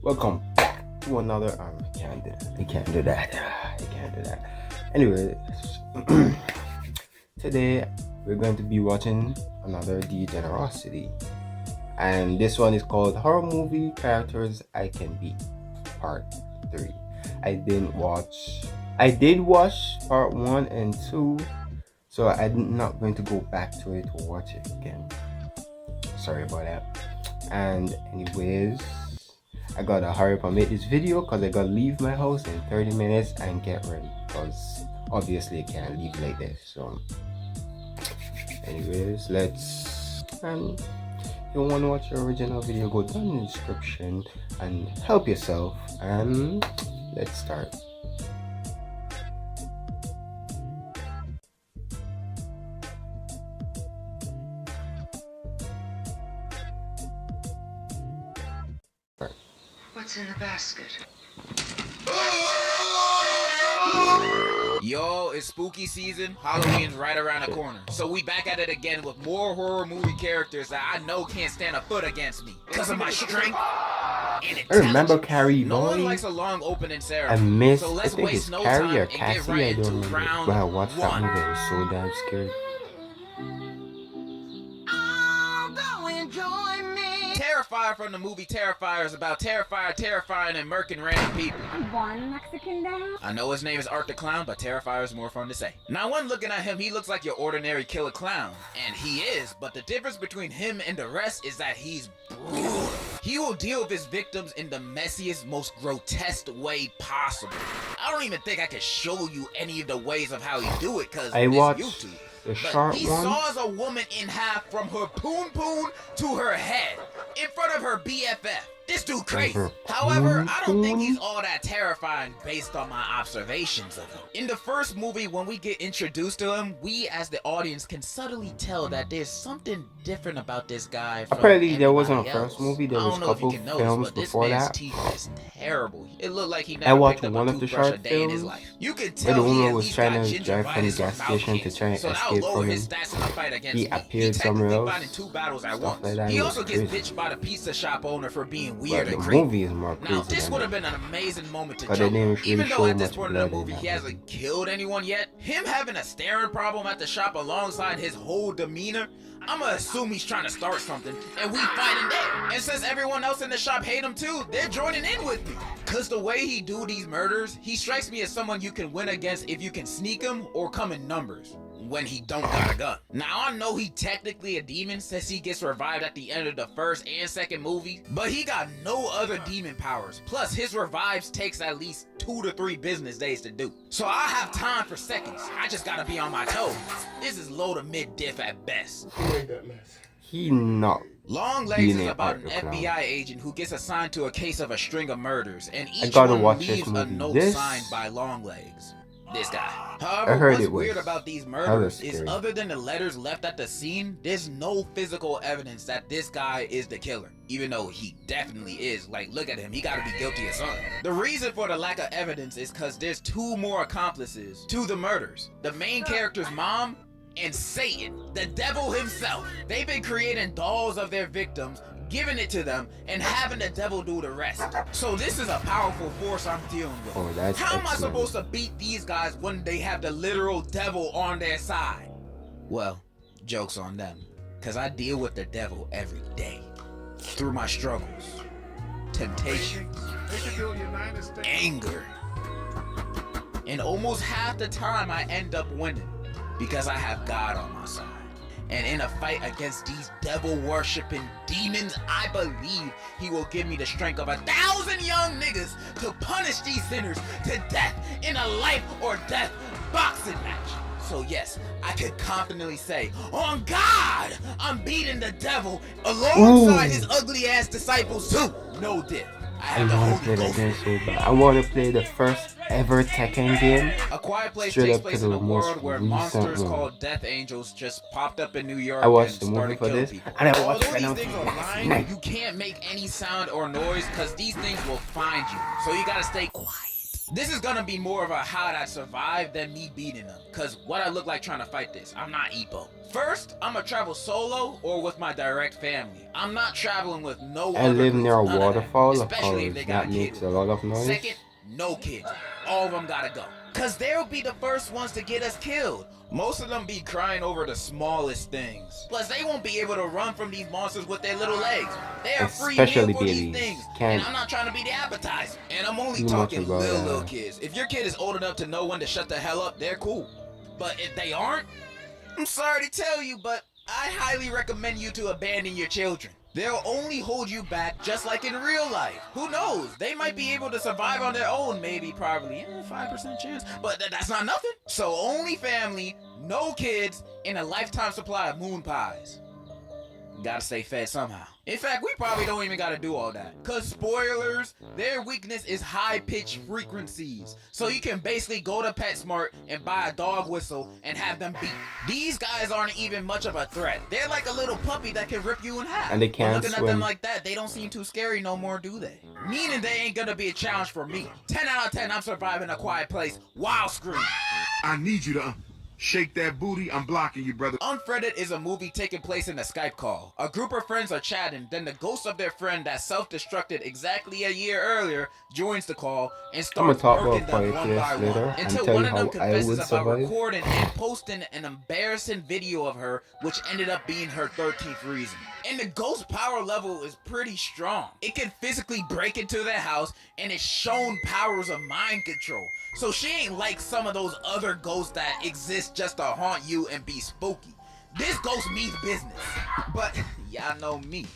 Welcome back to another. I can't do that. Anyway, today we're going to be watching another Degenerocity, and this one is called Horror Movie Characters I Can Be, Part 3. I did watch Part 1 and 2, so I'm not going to go back to it to watch it again. Sorry about that. And anyways, I gotta hurry up and make this video because I gotta leave my house in 30 minutes and get ready, because obviously I can't leave like this. So anyways, and if you want to watch the original video, go down in the description and help yourself, and let's start. What's in the basket? Yo, it's spooky season. Halloween's right around the corner. So we back at it again with more horror movie characters that I know can't stand a foot against me. Because of my strength and intelligence. I remember Carrie, No one boy. likes a long opening I ceremony. missed. So I let's think it's waste no Carrie time or and get Cassie. right I into don't remember. round When I watched that one. movie, I was so damn scared. Terrifier from the movie Terrifier is about Terrifier terrifying and murking random people. One Mexican down? I know his name is Art the Clown, but Terrifier is more fun to say. Now, when looking at him, he looks like your ordinary killer clown. And he is, but the difference between him and the rest is that he's brutal. He will deal with his victims in the messiest, most grotesque way possible. I don't even think I can show you any of the ways of how he do it, because I it's watched YouTube. the short He one. saws a woman in half from her poon to her head in front of her BFF. This dude crazy. However, I don't think he's all that terrifying based on my observations of him. In the first movie, when we get introduced to him, we as the audience can subtly tell that there's something different about this guy from Apparently there wasn't a everybody first else. movie, there I was don't a know if you couple can notice, films but this before man's that. teeth is terrible. It looked like he I never watched picked up one a of the toothbrush a short day in his films life. You can where tell the he woman at was least trying got to drive from the gingivitis gas or mouth station to cancer. try and So that'll escape lower from his him. stats in a fight against He me. appeared somewhere technically else. fighting two battles at Stuff once. like that. He It also was gets crazy. bitched by the pizza shop owner for being But weird the and creepy. movie is more Now, crazy this than would have that. been an amazing moment to But they jump didn't on. really Even though show at this much point in the blood in movie that he hasn't killed anyone yet, him having a staring problem at the shop alongside his whole demeanor, I'ma assume he's trying to start something, and we fighting there. And since everyone else in the shop hate him too, they're joining in with me. Cause the way he do these murders, he strikes me as someone you can win against if you can sneak him or come in numbers when he don't got a gun. Now, I know he technically a demon since he gets revived at the end of the first and second movie, but he got no other demon powers. Plus, his revives takes at least 2 to 3 business days to do. So I have time for seconds. I just gotta be on my toes. This is low to mid diff at best. He not. Long Legs Being is an about an art clown. FBI agent who gets assigned to a case of a string of murders, and each gotta one watch this leaves a movie. note This- signed by Long Legs. This guy. However, heard what's it was weird about these hella murders is scary. other than the letters left at the scene, there's no physical evidence that this guy is the killer. Even though he definitely is. Like, look at him, he gotta be guilty of something. The reason for the lack of evidence is because there's 2 more accomplices to the murders. The main character's mom and Satan, the devil himself. They've been creating dolls of their victims, giving it to them, and having the devil do the rest. So this is a powerful force I'm dealing with. Oh, that's How am I excellent. supposed to beat these guys when they have the literal devil on their side? Well, joke's on them, because I deal with the devil every day. Through my struggles, temptations, anger. And almost half the time I end up winning, because I have God on my side. And in a fight against these devil-worshipping demons, I believe he will give me the strength of 1,000 young niggas to punish these sinners to death in a life or death boxing match. So yes, I could confidently say, on God, I'm beating the devil alongside his ugly ass disciples too. No dip. I I have the want to Holy play that Ghost. game so bad. I want to play the first ever Tekken game. A Quiet Place Straight takes up to place the in a most world where recent monsters one. called Death Angels just popped up in New York I watched and the movie started for killing this, people. and I watched Although these Venom things are last lying, night. you can't make any sound or noise because these things will find you. So you gotta stay quiet. This is gonna be more of a how'd I survive than me beating them, cause what I look like trying to fight this, I'm not Ippo. First, I'ma travel solo or with my direct family. I'm not traveling with no I other live groups, near a none of that, waterfall, of especially if course, they got that a kid makes with a them. lot of Second, noise. no kids. All of them gotta go. Cause they'll be the first ones to get us killed. Most of them be crying over the smallest things. Plus, they won't be able to run from these monsters with their little legs. They're a free meal Especially for these babies. things. And Can't I'm not trying to be the appetizer. And I'm only do much talking about little kids. If your kid is old enough to know when to shut the hell up, they're cool. But if they aren't, I'm sorry to tell you, but I highly recommend you to abandon your children. They'll only hold you back just like in real life. Who knows? They might be able to survive on their own, maybe, probably, 5% chance. But that's not nothing. So only family, no kids, and a lifetime supply of moon pies. Gotta stay fed somehow. In fact, we probably don't even gotta do all that. Cause spoilers, their weakness is high pitched frequencies. So you can basically go to PetSmart and buy a dog whistle and have them beat. These guys aren't even much of a threat. They're like a little puppy that can rip you in half. And they But can't looking at them swim. like that, they don't seem too scary no more, do they? Meaning they ain't gonna be a challenge for me. 10 out of 10, I'm surviving a quiet place while screaming. I need you to shake that booty. I'm blocking you, brother. Unfriended is a movie taking place in a Skype call. A group of friends are chatting, then the ghost of their friend that self-destructed exactly a year earlier joins the call and I'm gonna starts talk murking about them one by Fireplace one. later and Until tell one you of them how I confesses would about survive. recording and posting an embarrassing video of her, which ended up being her 13th reason. And the ghost power level is pretty strong. It can physically break into their house and it's shown powers of mind control. So she ain't like some of those other ghosts that exist just to haunt you and be spooky. This ghost means business. But y'all know me.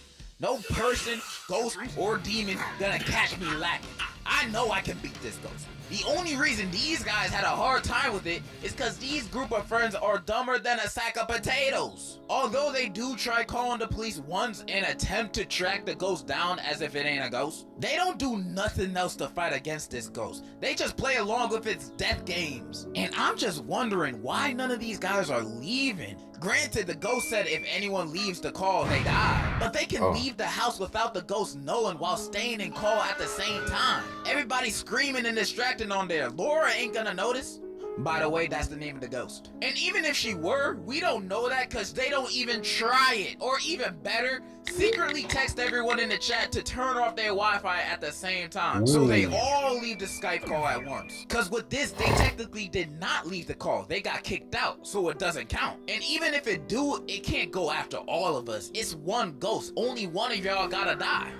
No person, ghost, or demon gonna catch me lacking. I know I can beat this ghost. The only reason these guys had a hard time with it is because these group of friends are dumber than a sack of potatoes. Although they do try calling the police once and attempt to track the ghost down as if it ain't a ghost, they don't do nothing else to fight against this ghost. They just play along with its death games. And I'm just wondering why none of these guys are leaving. Granted, the ghost said if anyone leaves the call, they die. But they can leave the house without the ghost knowing while staying in call at the same time. Everybody's screaming and distracting on there. Laura ain't gonna notice. By the way, that's the name of the ghost. And even if she were, we don't know that because they don't even try it. Or even better, secretly text everyone in the chat to turn off their Wi-Fi at the same time. So they all leave the Skype call at once. Because with this, they technically did not leave the call. They got kicked out, so it doesn't count. And even if it do, it can't go after all of us. It's one ghost. Only one of y'all gotta die.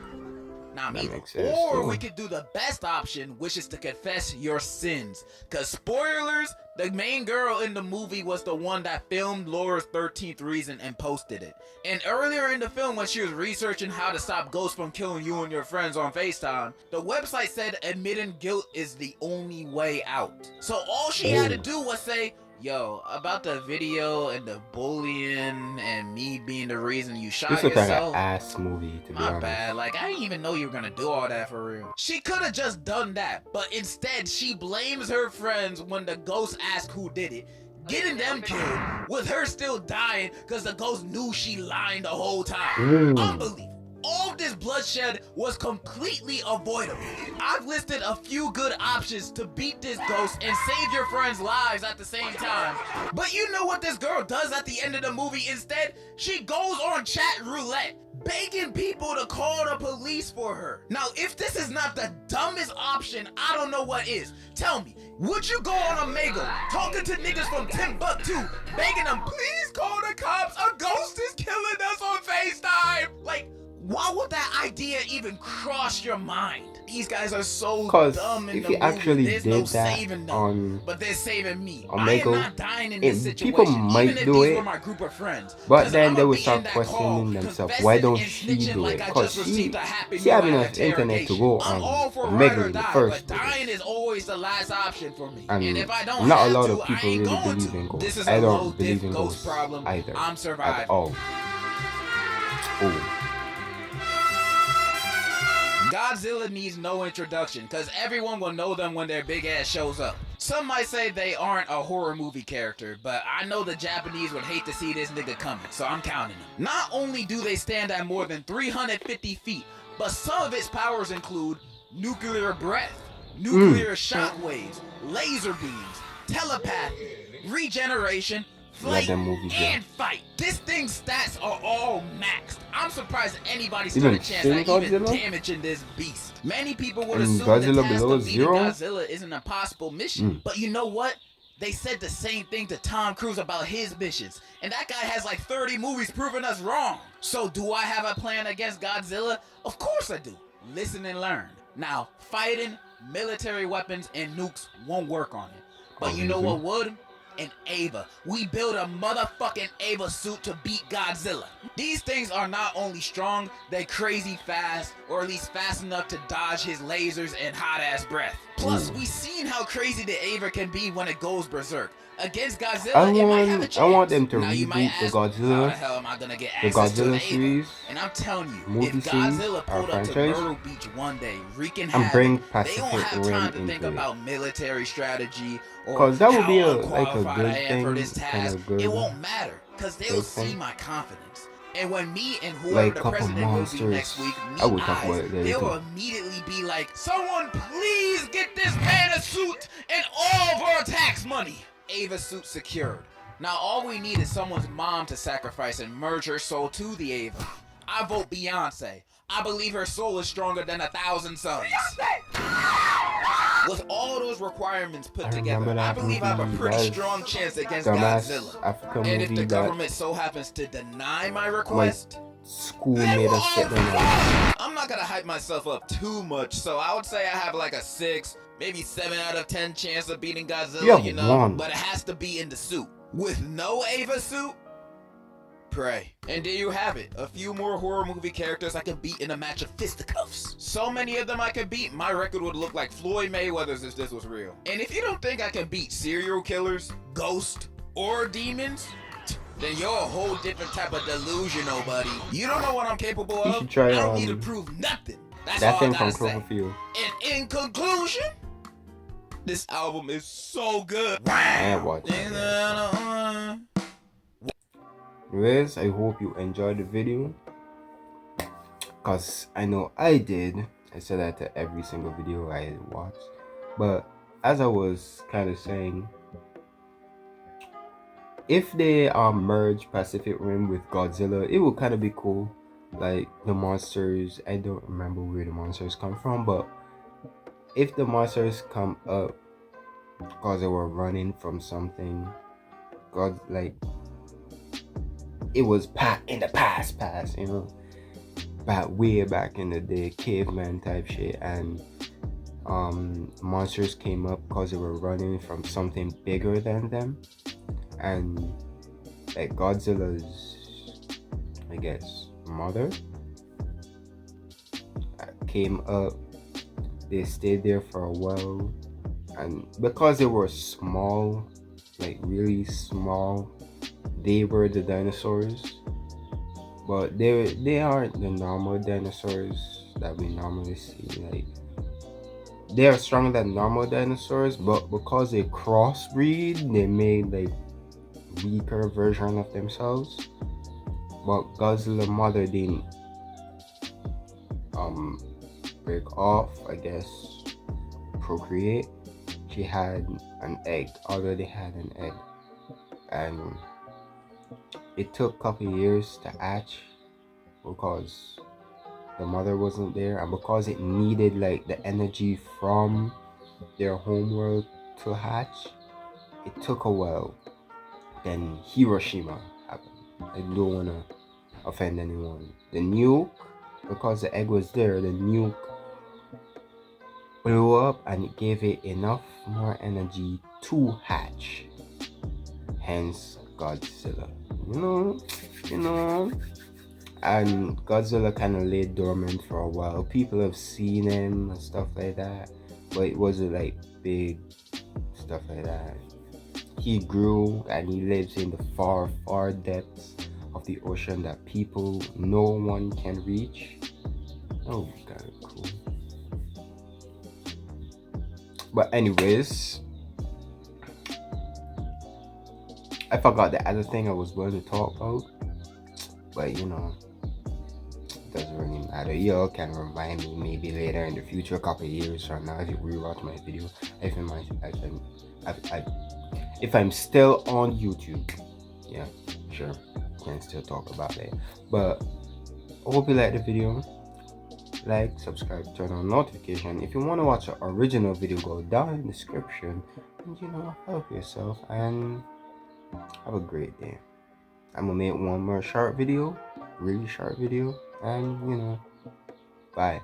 Not me. Or we could do the best option, which is to confess your sins. Cause spoilers, the main girl in the movie was the one that filmed Laura's 13th reason and posted it. And earlier in the film, when she was researching how to stop ghosts from killing you and your friends on FaceTime, the website said admitting guilt is the only way out. So all she had to do was say, yo, about the video and the bullying and me being the reason you shot This looks like yourself. an ass movie, to be My honest. bad, like I didn't even know you were gonna do all that for real. She could have just done that, but instead she blames her friends when the ghost asks who did it, getting them killed, with her still dying because the ghost knew she lied the whole time. Unbelievable. All of this bloodshed was completely avoidable. I've listed a few good options to beat this ghost and save your friends' lives at the same time. But you know what this girl does at the end of the movie instead? She goes on chat roulette, begging people to call the police for her. Now, if this is not the dumbest option, I don't know what is. Tell me, would you go on Omegle, talking to niggas from Timbuktu, begging them, please call the cops, a ghost is killing us on FaceTime? Like, why would that idea even cross your mind? These guys are so dumb in the movie. Actually There's did no that saving them, on but they're saving me. on I am Omegle, not dying in this people situation, might even if do these it, were my group of friends. but then they I'ma would be start in that call, questioning themselves, why confessing don't and she snitching do like it? I Because just received a Happy she Meal have at enough internet to interrogation. go I'm all on for ride Omegle or in the die, first but dying place. is always the last option for me. And if I don't not a have lot to, of people I ain't really going believe to. in ghosts. This is I a don't low believe diff in ghost ghosts problem. either I'm at surviving. all. Godzilla needs no introduction, cause everyone will know them when their big ass shows up. Some might say they aren't a horror movie character, but I know the Japanese would hate to see this nigga coming, so I'm counting them. Not only do they stand at more than 350 feet, but some of its powers include nuclear breath, nuclear shockwaves, laser beams, telepathy, regeneration, Yeah, flight, them movies, yeah. and fight. This thing's stats are all maxed. I'm surprised anybody stood Even a chance Shin at even Godzilla? damaging this beast. Many people would And assume the Godzilla task Below of beating Zero? Godzilla is an impossible mission. But you know what? They said the same thing to Tom Cruise about his missions. And that guy has like 30 movies proving us wrong. So do I have a plan against Godzilla? Of course I do. Listen and learn. Now, fighting, military weapons, and nukes won't work on it. But you know what would? An Ava. We build a motherfucking Ava suit to beat Godzilla. These things are not only strong, they're crazy fast, or at least fast enough to dodge his lasers and hot ass breath. Plus, we seen how crazy the Ava can be when it goes berserk. Against Godzilla, it might have a chance. I want them to Now you might reboot the ask, how the Godzilla, hell am I gonna get the access to an Godzilla Ava? series, And I'm telling you, movie if series, Godzilla or pulled up to franchise, Myrtle Beach one day, wreaking and havoc, bring they won't Pacific have Rim time to think into it. about military strategy or Cause that would how be a unqualified I good am for thing, this kind task. of good, It won't matter, because they'll good see thing. my confidence. And when me and whoever Like the couple president will be monsters. next week I meet will talk about eyes, it they later will too. immediately be like, someone please get this man a suit and all of our tax money. Ava suit secured. Now all we need is someone's mom to sacrifice and merge her soul to the Ava. I vote Beyonce. I believe her soul is stronger than 1,000 suns. With all those requirements put together, I believe I have a pretty strong chance against Godzilla. African And if movie the that government so happens to deny my request, school then made we're us sit all down and fucked. I'm not gonna hype myself up too much, so I would say I have like a 6, maybe 7 out of 10 chance of beating Godzilla, You have one. But it has to be in the suit. With no Ava suit, pray. And there you have it. A few more horror movie characters I can beat in a match of fisticuffs. So many of them I can beat, my record would look like Floyd Mayweather's if this was real. And if you don't think I can beat serial killers, ghosts, or demons, then you're a whole different type of delusional, buddy. You don't know what I'm capable You of. should try, I don't need to prove nothing. That's that all thing I from gotta say. Cloverfield. And in conclusion, this album is so good. I ain't watching it. Anyways, I hope you enjoyed the video, cause I know I did. I said that to every single video I watched. But as I was kind of saying, if they merge Pacific Rim with Godzilla, it would kind of be cool. Like the monsters, I don't remember where the monsters come from, but if the monsters come up because they were running from something, God, like it was in the past, you know, way back in the day, caveman type shit, and monsters came up because they were running from something bigger than them, and like Godzilla's, I guess, mother came up. They stayed there for a while, and because they were small, like really small, they were the dinosaurs. But they aren't the normal dinosaurs that we normally see. Like they are stronger than normal dinosaurs, but because they crossbreed, they made like weaker version of themselves. But Godzilla mother didn't break off, I guess, procreate. She had an egg, already had an egg, and it took a couple years to hatch because the mother wasn't there, and because it needed like the energy from their homeworld to hatch, it took a while. Then Hiroshima happened. I don't wanna offend anyone. The nuke, because the egg was there, the nuke blew up and it gave it enough more energy to hatch. Hence Godzilla. You know. And Godzilla kind of lay dormant for a while. People have seen him and stuff like that, but it wasn't like big stuff like that. He grew and he lives in the far, far depths of the ocean that no one can reach. Oh, kind of cool. But anyways, I forgot the other thing I was going to talk about. But doesn't really matter. Y'all can remind me maybe later in the future, a couple of years from now, if you rewatch my video, if in my, if I'm still on YouTube, yeah, sure, can still talk about it. But I hope you like the video. Like, subscribe, turn on notification. If you want to watch the original video, go down in the description. And help yourself and have a great day. I'm gonna make one more short video, really short video, and bye.